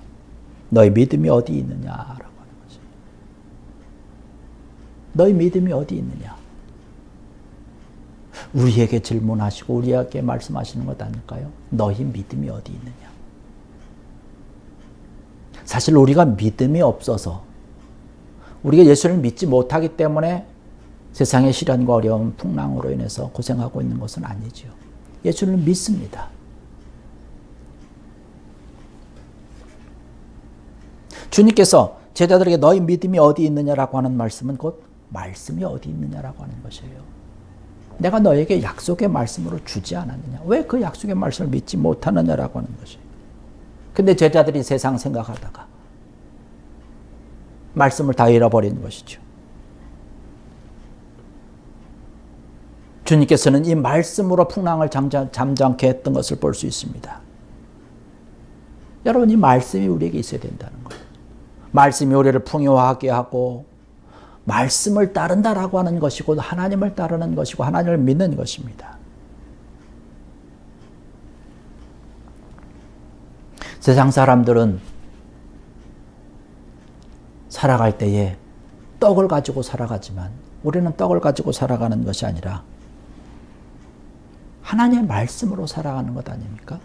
너희 믿음이 어디 있느냐라고 하는 거죠. 너희 믿음이 어디 있느냐. 우리에게 질문하시고 우리에게 말씀하시는 것 아닐까요? 너희 믿음이 어디 있느냐. 사실 우리가 믿음이 없어서 우리가 예수를 믿지 못하기 때문에 세상의 시련과 어려움, 풍랑으로 인해서 고생하고 있는 것은 아니죠. 예수를 믿습니다. 주님께서 제자들에게 너희 믿음이 어디 있느냐라고 하는 말씀은 곧 말씀이 어디 있느냐라고 하는 것이에요. 내가 너에게 약속의 말씀으로 주지 않았느냐? 왜 그 약속의 말씀을 믿지 못하느냐라고 하는 것이에요. 근데 제자들이 세상 생각하다가 말씀을 다 잃어버린 것이죠. 주님께서는 이 말씀으로 풍랑을 잠잠케 했던 것을 볼 수 있습니다. 여러분, 이 말씀이 우리에게 있어야 된다는 거예요. 말씀이 우리를 풍요하게 하고 말씀을 따른다라고 하는 것이고 하나님을 따르는 것이고 하나님을 믿는 것입니다. 세상 사람들은 살아갈 때에 떡을 가지고 살아가지만 우리는 떡을 가지고 살아가는 것이 아니라 하나님의 말씀으로 살아가는 것 아닙니까?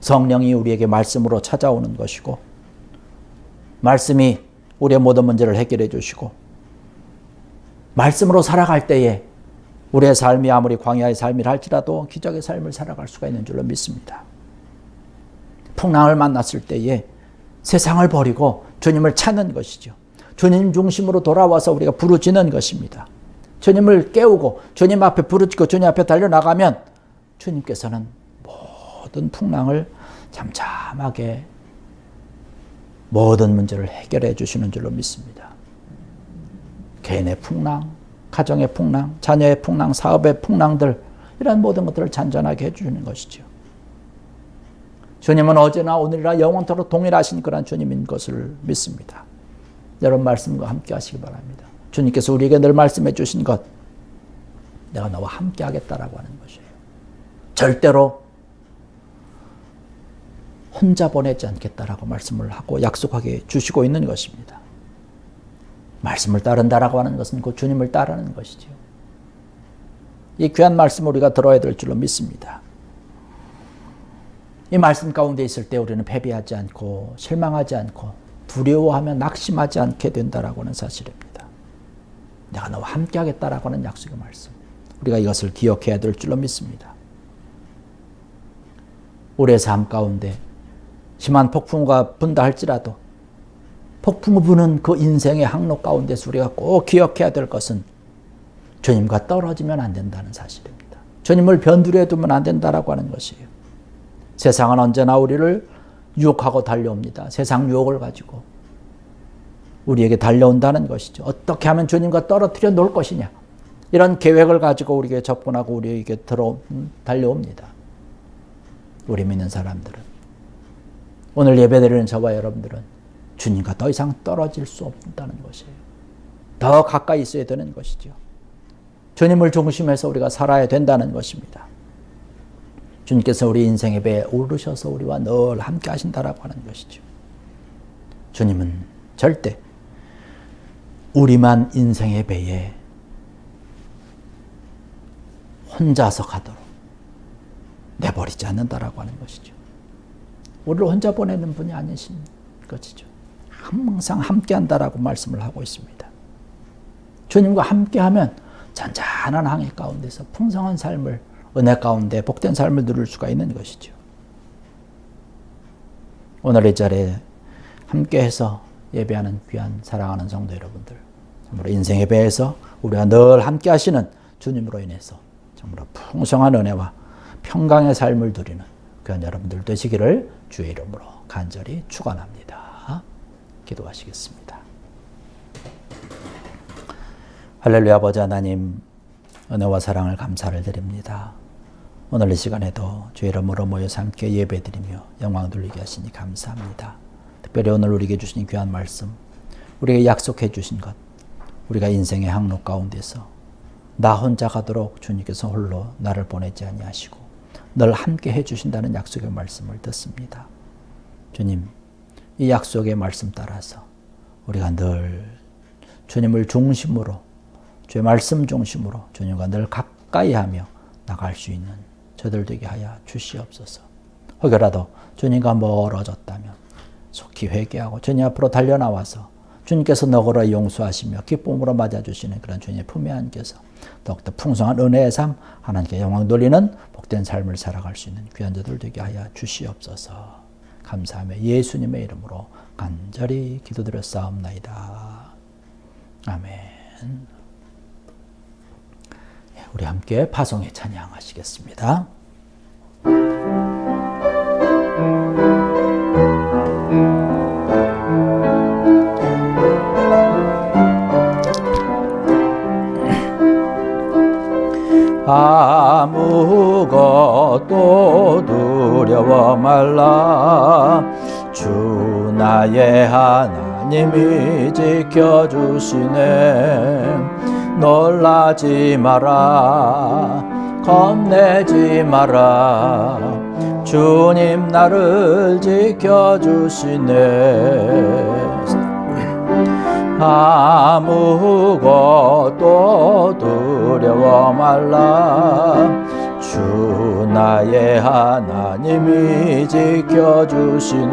성령이 우리에게 말씀으로 찾아오는 것이고 말씀이 우리의 모든 문제를 해결해 주시고 말씀으로 살아갈 때에 우리의 삶이 아무리 광야의 삶이라 할지라도 기적의 삶을 살아갈 수가 있는 줄로 믿습니다. 풍랑을 만났을 때에 세상을 버리고 주님을 찾는 것이죠. 주님 중심으로 돌아와서 우리가 부르짖는 것입니다. 주님을 깨우고 주님 앞에 부르짖고 주님 앞에 달려나가면 주님께서는 모든 풍랑을 잠잠하게 모든 문제를 해결해 주시는 줄로 믿습니다. 개인의 풍랑, 가정의 풍랑, 자녀의 풍랑, 사업의 풍랑들 이런 모든 것들을 잔잔하게 해주시는 것이죠. 주님은 어제나 오늘이나 영원토록 동일하신 그런 주님인 것을 믿습니다. 여러분 말씀과 함께 하시기 바랍니다. 주님께서 우리에게 늘 말씀해 주신 것, 내가 너와 함께 하겠다라고 하는 것이에요. 절대로 혼자 보내지 않겠다라고 말씀을 하고 약속하게 주시고 있는 것입니다. 말씀을 따른다라고 하는 것은 그 주님을 따르는 것이죠. 이 귀한 말씀을 우리가 들어야 될 줄로 믿습니다. 이 말씀 가운데 있을 때 우리는 패배하지 않고 실망하지 않고 두려워하며 낙심하지 않게 된다라고 하는 사실입니다. 내가 너와 함께 하겠다라고 하는 약속의 말씀. 우리가 이것을 기억해야 될 줄로 믿습니다. 우리의 삶 가운데 심한 폭풍우가 분다 할지라도 폭풍우 부는 그 인생의 항로 가운데서 우리가 꼭 기억해야 될 것은 주님과 떨어지면 안 된다는 사실입니다. 주님을 변두리에 두면 안 된다라고 하는 것이에요. 세상은 언제나 우리를 유혹하고 달려옵니다. 세상 유혹을 가지고 우리에게 달려온다는 것이죠. 어떻게 하면 주님과 떨어뜨려 놓을 것이냐. 이런 계획을 가지고 우리에게 접근하고 우리에게 달려옵니다. 우리 믿는 사람들은. 오늘 예배드리는 저와 여러분들은 주님과 더 이상 떨어질 수 없다는 것이에요. 더 가까이 있어야 되는 것이죠. 주님을 중심해서 우리가 살아야 된다는 것입니다. 주님께서 우리 인생의 배에 오르셔서 우리와 늘 함께 하신다라고 하는 것이죠. 주님은 절대 우리만 인생의 배에 혼자서 가도록 내버리지 않는다라고 하는 것이죠. 우리를 혼자 보내는 분이 아니신 것이죠. 항상 함께 한다라고 말씀을 하고 있습니다. 주님과 함께하면 잔잔한 항해 가운데서 풍성한 삶을, 은혜 가운데 복된 삶을 누릴 수가 있는 것이죠. 오늘 이 자리에 함께해서 예배하는 귀한 사랑하는 성도 여러분들, 정말 인생의 배에서 우리가 늘 함께 하시는 주님으로 인해서 정말 풍성한 은혜와 평강의 삶을 누리는 귀한 여러분들 되시기를 주의 이름으로 간절히 축원합니다. 기도하시겠습니다. 할렐루야. 아버지 하나님, 은혜와 사랑을 감사를 드립니다. 오늘 이 시간에도 주의 이름으로 모여서 함께 예배드리며 영광 돌리게 하시니 감사합니다. 특별히 오늘 우리에게 주신 귀한 말씀, 우리에게 약속해 주신 것, 우리가 인생의 항로 가운데서 나 혼자 가도록 주님께서 홀로 나를 보내지 아니하시고 늘 함께 해주신다는 약속의 말씀을 듣습니다. 주님, 이 약속의 말씀 따라서 우리가 늘 주님을 중심으로, 주의 말씀 중심으로 주님과 늘 가까이 하며 나갈 수 있는 저들 되게 하여 주시옵소서. 혹여라도 주님과 멀어졌다면 속히 회개하고 주님 앞으로 달려나와서 주님께서 너그러 용서하시며 기쁨으로 맞아주시는 그런 주님의 품에 안겨서 더욱더 풍성한 은혜의 삶, 하나님께 영광 돌리는 복된 삶을 살아갈 수 있는 귀한 자들 되게 하여 주시옵소서. 감사하며 예수님의 이름으로 간절히 기도드렸사옵나이다. 아멘. 우리 함께 파송에 찬양하시겠습니다. 아무것도 두려워 말라. 주 나의 하나님이 지켜주시네. 놀라지 마라. 겁내지 마라. 주님 나를 지켜주시네. 아무것도 두려워 말라. 주 나의 하나님이 지켜주시네.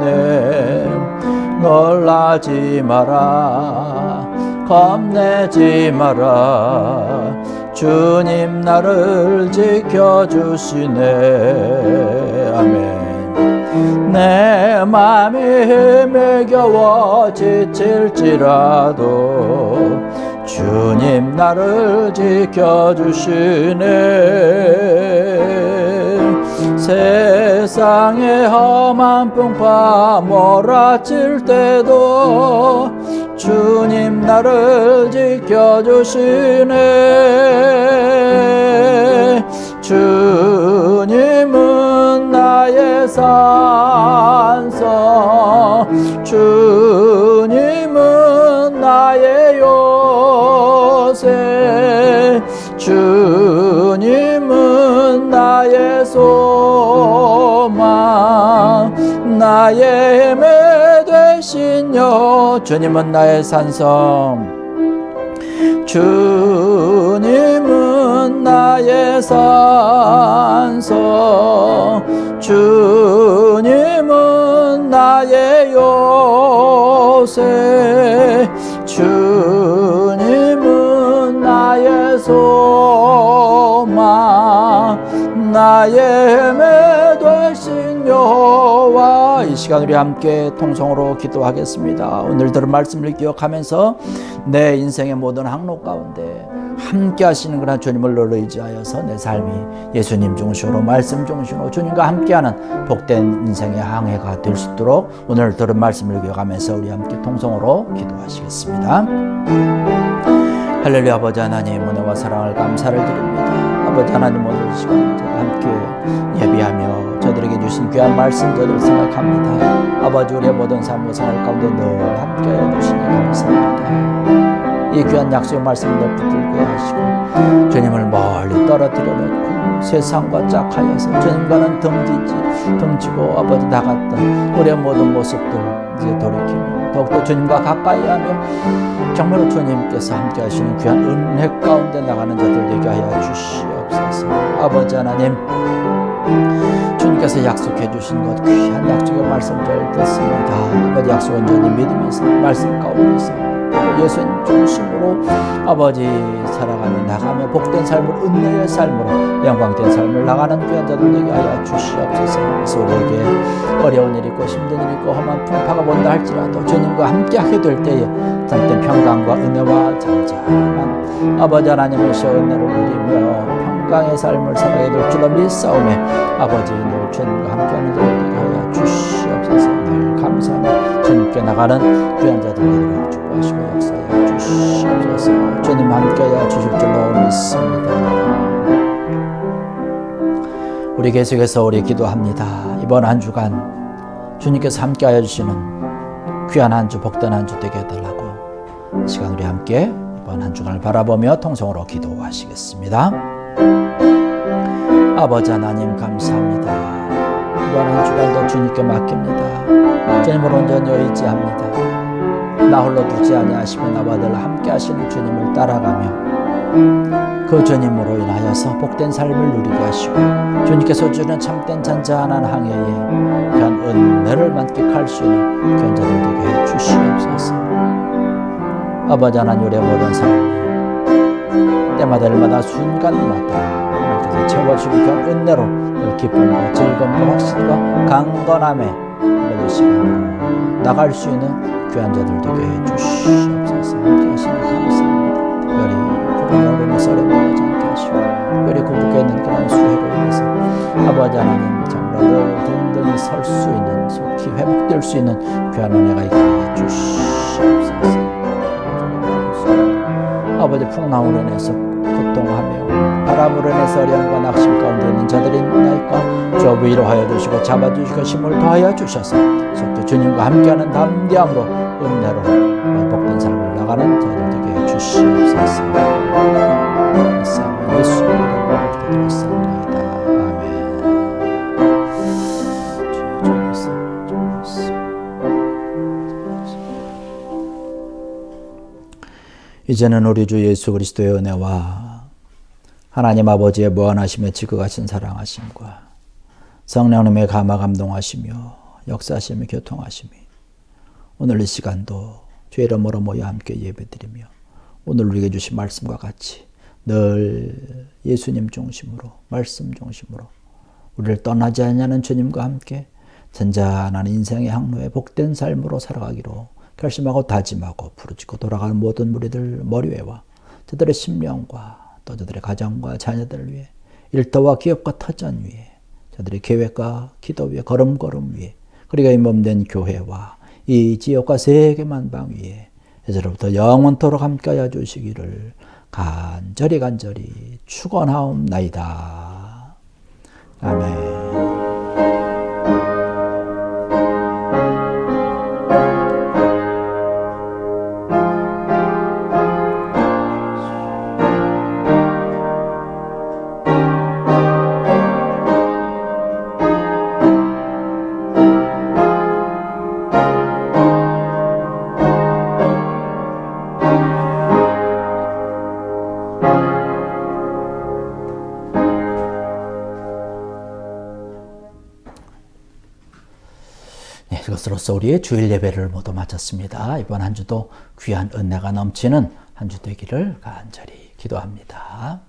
놀라지 마라. 겁내지 마라. 주님 나를 지켜주시네. 아멘. 내 맘이 힘에 겨워 지칠지라도 주님 나를 지켜주시네. 세상의 험한 풍파 몰아칠 때도 주님 나를 지켜주시네. 주님은 나의 산성, 주님은 나의 요새, 주님은 나의 소망, 나의 힘에 되신 여. 주님은 나의 산성, 주님은 나의 산성, 주님은 나의 요새, 주님은 나의 소망, 나의 힘에 되신 여호와. 이 시간 우리 함께 통성으로 기도하겠습니다. 오늘 들은 말씀을 기억하면서 내 인생의 모든 항로 가운데 함께 하시는 그런 주님을 늘 의지하여서 내 삶이 예수님 중심으로, 말씀 중심으로 주님과 함께하는 복된 인생의 항해가 될 수 있도록 오늘 들은 말씀을 기억하면서 우리 함께 통성으로 기도하시겠습니다. 할렐루야. 아버지 하나님, 은혜와 사랑을 감사를 드립니다. 아버지 하나님, 오늘 시간 저희가 함께 예비하며 저들에게 주신 귀한 말씀 저들을 생각합니다. 아버지, 우리의 모든 삶과 생활 가운데 늘 함께 주시니 감사합니다. 이 귀한 약속의 말씀을 늘 붙들게 하시고 주님을 멀리 떨어뜨려 놓고 세상과 짝하여서 주님과는 등지고 아버지 나갔던 우리의 모든 모습들 이제 돌이키며 더욱더 주님과 가까이 하며 정말로 주님께서 함께 하시는 귀한 은혜 가운데 나가는 자들 되게 하여 주시옵소서. 아버지 하나님, 주님께서 약속해 주신 것 귀한 약속의 말씀을 듣습니다. 아버지, 약속은 주님 믿으면서 말씀 가운데서 예수님 중심으로 아버지 살아가며 나가며 복된 삶을, 은혜의 삶으로 영광된 삶을 나가는 귀한 자들 되게 하여 주시옵소서. 그래서 우리에게 어려운 일 있고 힘든 일 있고 험한 풍파가 온다 할지라도 주님과 함께하게 될 때에 참된 평강과 은혜와 잠잠한 아버지 하나님의 은혜를 누리며 평강의 삶을 살아야 될 줄로 믿사오매 아버지 늘 주님과 함께하는 자들 되게 하여 주시옵소서. 늘 감사하며 주님께 나가는 귀한 자들에게 축복하시고 역사하여 주시옵소서. 주님 함께하여 주실 줄로 믿습니다. 우리 계속해서 우리 기도합니다. 이번 한 주간 주님께서 함께하여 주시는 귀한 한 주, 복된 한 주 되게 해달라고 시간 우리 함께 이번 한 주간을 바라보며 통성으로 기도하시겠습니다. 아버지 하나님 감사합니다. 이번 한 주간도 주님께 맡깁니다. 주님을 온전히 의지합니다. 나 홀로 두지 아니하시며 나와 늘 함께 하시는 주님을 따라가며 그 주님으로 인하여서 복된 삶을 누리게 하시고 주님께서 주는 참된 잔잔한 항해에 귀한 은혜를 만끽할 수 있는 귀한 자들 되게 해 주시옵소서. 아버지 하나님, 우리의 모든 삶이 때마다 일마다 순간마다 채워주시고 귀한 은혜로 늘 기쁨과 즐거움과 확신과 강건함에 예배 시간으로 나갈 수 있는 귀한 자들 되게 해주시옵소서. 함께 하시니 감사합니다. 특별히 구름에 오르는 썰에 나가지 않게 하시고 특별히 그 묶여 있는 그런 수해로 인해서 아버지 하나님 정말 늘 든든히 설 수 있는 속히 회복될 수 있는 귀한 은혜가 있게 해주시옵소서. 아버지 풍랑으로 인해서 고통하며 바람으로 인해서 어려움과 낙심 가운데 있는 자들이 있나이까 주 위로하여 주시고 잡아주시고 힘을 더하여 주셔서 속히 주님과 함께하는 담대함으로 은혜로 복된 삶을 나가는 자들 되게 해주시옵소서. 예수 이름으로 기도드렸습니다. 이제는 우리 주 예수 그리스도의 은혜와 하나님 아버지의 무한하심에 지극하신 사랑하심과 성령님의 감화 감동하시며 역사하시며 교통하심이 오늘 이 시간도 주의 이름으로 모여 함께 예배드리며 오늘 우리에게 주신 말씀과 같이 늘 예수님 중심으로 말씀 중심으로 우리를 떠나지 않냐는 주님과 함께 잔잔한 인생의 항로에 복된 삶으로 살아가기로 결심하고 다짐하고 부르짖고 돌아가는 모든 무리들 머리회와 저들의 심령과 또 저들의 가정과 자녀들을 위해 일터와 기업과 터전 위에 저들의 계획과 기도 위에 걸음걸음 위에 그리고 임범된 교회와 이 지역과 세계 만방 위에 이제로부터 영원토록 함께하여 주시기를 간절히 축원하옵나이다. 아멘. 이것으로써 우리의 주일 예배를 모두 마쳤습니다. 이번 한 주도 귀한 은혜가 넘치는 한 주 되기를 간절히 기도합니다.